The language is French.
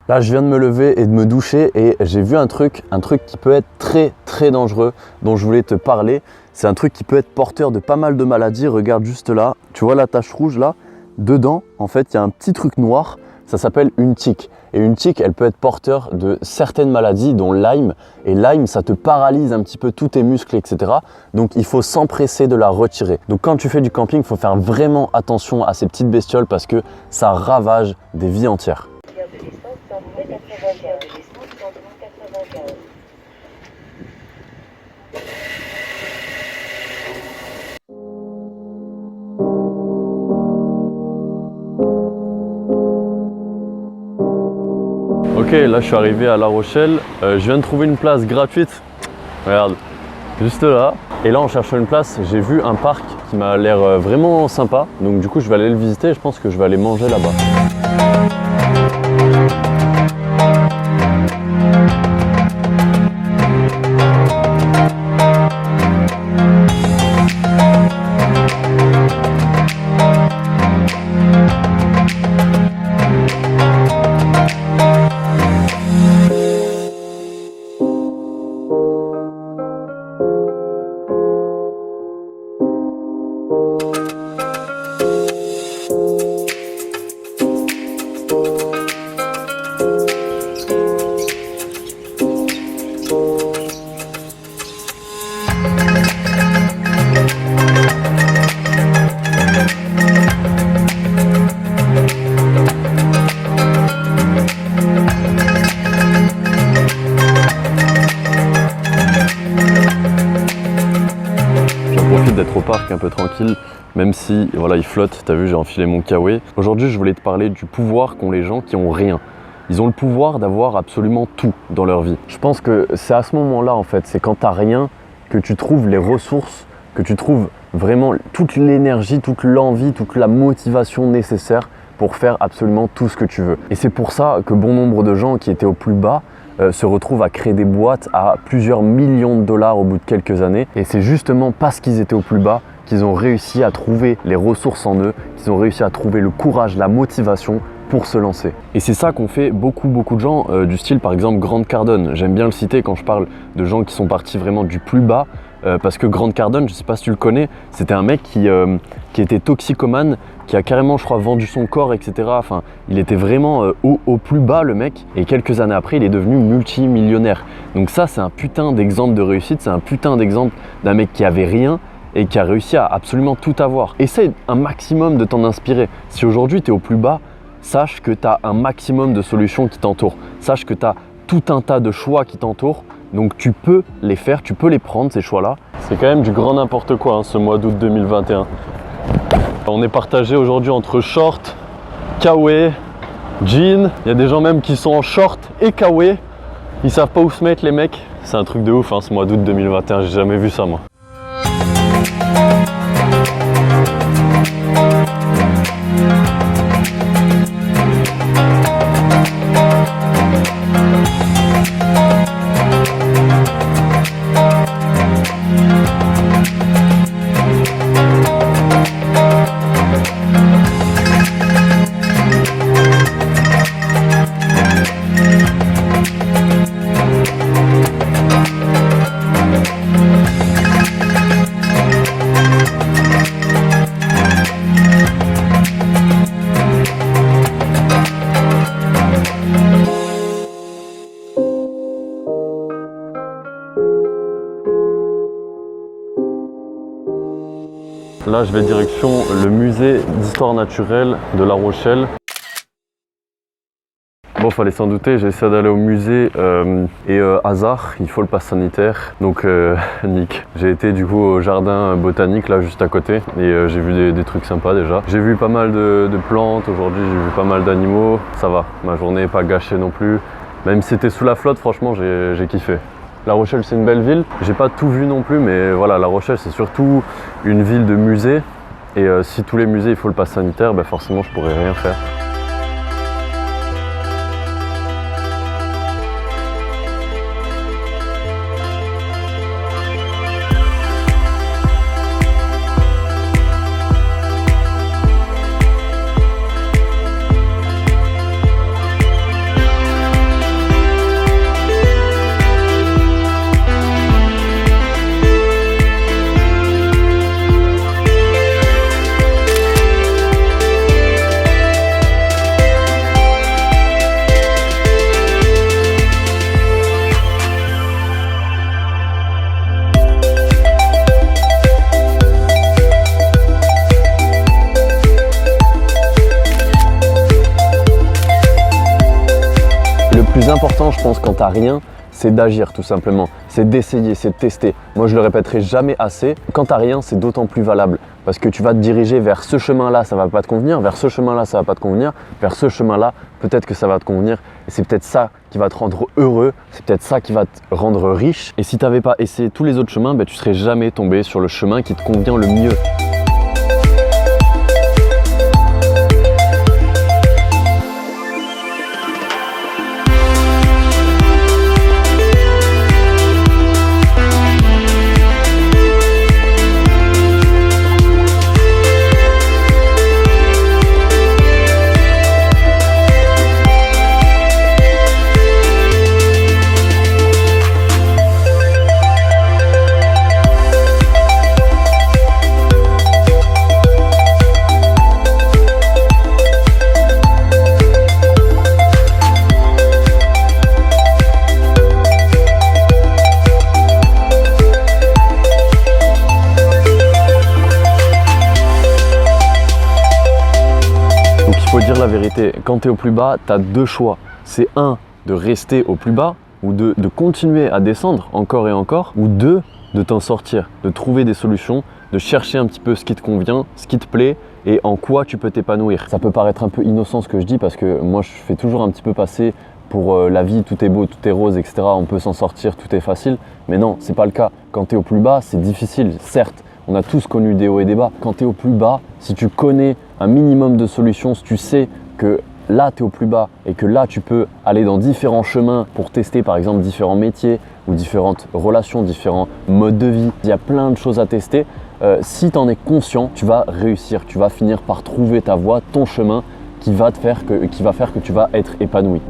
Là, je viens de me lever et de me doucher et j'ai vu un truc qui peut être très très dangereux dont je voulais te parler. C'est un truc qui peut être porteur de pas mal de maladies. Regarde juste là, tu vois la tache rouge là? Dedans, en fait, il y a un petit truc noir, ça s'appelle une tique. Et une tique, elle peut être porteur de certaines maladies, dont Lyme. Et Lyme, ça te paralyse un petit peu tous tes muscles, etc. Donc, il faut s'empresser de la retirer. Donc, quand tu fais du camping, il faut faire vraiment attention à ces petites bestioles parce que ça ravage des vies entières. Ok, là je suis arrivé à La Rochelle, je viens de trouver une place gratuite, regarde, juste là. Et là en cherchant une place, j'ai vu un parc qui m'a l'air vraiment sympa. Donc du coup je vais aller le visiter et je pense que je vais aller manger là-bas. D'être au parc un peu tranquille, même si voilà il flotte, t'as vu j'ai enfilé mon kawaii. Aujourd'hui je voulais te parler du pouvoir qu'ont les gens qui ont rien. Ils ont le pouvoir d'avoir absolument tout dans leur vie. Je pense que c'est à ce moment-là en fait, c'est quand t'as rien que tu trouves les ressources, que tu trouves vraiment toute l'énergie, toute l'envie, toute la motivation nécessaire pour faire absolument tout ce que tu veux. Et c'est pour ça que bon nombre de gens qui étaient au plus bas se retrouvent à créer des boîtes à plusieurs millions de dollars au bout de quelques années. Et c'est justement parce qu'ils étaient au plus bas qu'ils ont réussi à trouver les ressources en eux, qu'ils ont réussi à trouver le courage, la motivation pour se lancer. Et c'est ça qu'ont fait beaucoup de gens, du style par exemple Grant Cardone. J'aime bien le citer quand je parle de gens qui sont partis vraiment du plus bas, parce que Grant Cardone, je sais pas si tu le connais, c'était un mec qui était toxicomane, qui a carrément, je crois, vendu son corps, etc. Enfin, il était vraiment au plus bas, le mec. Et quelques années après, il est devenu multimillionnaire. Donc ça, c'est un putain d'exemple de réussite. C'est un putain d'exemple d'un mec qui avait rien et qui a réussi à absolument tout avoir. Essaye un maximum de t'en inspirer. Si aujourd'hui, tu es au plus bas, sache que tu as un maximum de solutions qui t'entourent. Sache que tu as tout un tas de choix qui t'entourent. Donc tu peux les faire, tu peux les prendre, ces choix-là. C'est quand même du grand n'importe quoi, hein, ce mois d'août 2021. On est partagé aujourd'hui entre short, kawaii, jean. Il y a des gens même qui sont en short et kawaii. Ils savent pas où se mettre les mecs. C'est un truc de ouf hein, ce mois d'août 2021, j'ai jamais vu ça moi. Là, je vais direction le musée d'histoire naturelle de La Rochelle. Bon, fallait s'en douter, j'ai essayé d'aller au musée et hasard, il faut le pass sanitaire. Donc, nick. J'ai été du coup au jardin botanique, là, juste à côté. Et j'ai vu des trucs sympas déjà. J'ai vu pas mal de plantes aujourd'hui, j'ai vu pas mal d'animaux. Ça va, ma journée n'est pas gâchée non plus. Même si c'était sous la flotte, franchement, j'ai kiffé. La Rochelle, c'est une belle ville. J'ai pas tout vu non plus, mais voilà, La Rochelle, c'est surtout une ville de musées. Et si tous les musées, il faut le pass sanitaire, bah forcément, je pourrais rien faire. plus important, je pense, quand tu n'as rien, c'est d'agir tout simplement. C'est d'essayer, c'est de tester. Moi, je le répéterai jamais assez. Quand tu n'as rien, c'est d'autant plus valable. Parce que tu vas te diriger vers ce chemin-là, ça ne va pas te convenir. Vers ce chemin-là, ça ne va pas te convenir. Vers ce chemin-là, peut-être que ça va te convenir. Et c'est peut-être ça qui va te rendre heureux. C'est peut-être ça qui va te rendre riche. Et si tu n'avais pas essayé tous les autres chemins, tu ne serais jamais tombé sur le chemin qui te convient le mieux. Faut dire la vérité, quand tu es au plus bas, tu as deux choix. C'est un, de rester au plus bas ou de continuer à descendre encore et encore, ou deux, de t'en sortir, de trouver des solutions, de chercher un petit peu ce qui te convient, ce qui te plaît et en quoi tu peux t'épanouir. Ça peut paraître un peu innocent ce que je dis parce que moi je fais toujours un petit peu passer pour la vie, tout est beau, tout est rose, etc. On peut s'en sortir, tout est facile. Mais non, c'est pas le cas. Quand tu es au plus bas, c'est difficile, certes. On a tous connu des hauts et des bas. Quand tu es au plus bas, si tu connais un minimum de solutions, si tu sais que là tu es au plus bas et que là tu peux aller dans différents chemins pour tester par exemple différents métiers ou différentes relations, différents modes de vie, il y a plein de choses à tester. Si tu en es conscient, tu vas réussir, tu vas finir par trouver ta voie, ton chemin qui va faire que tu vas être épanoui.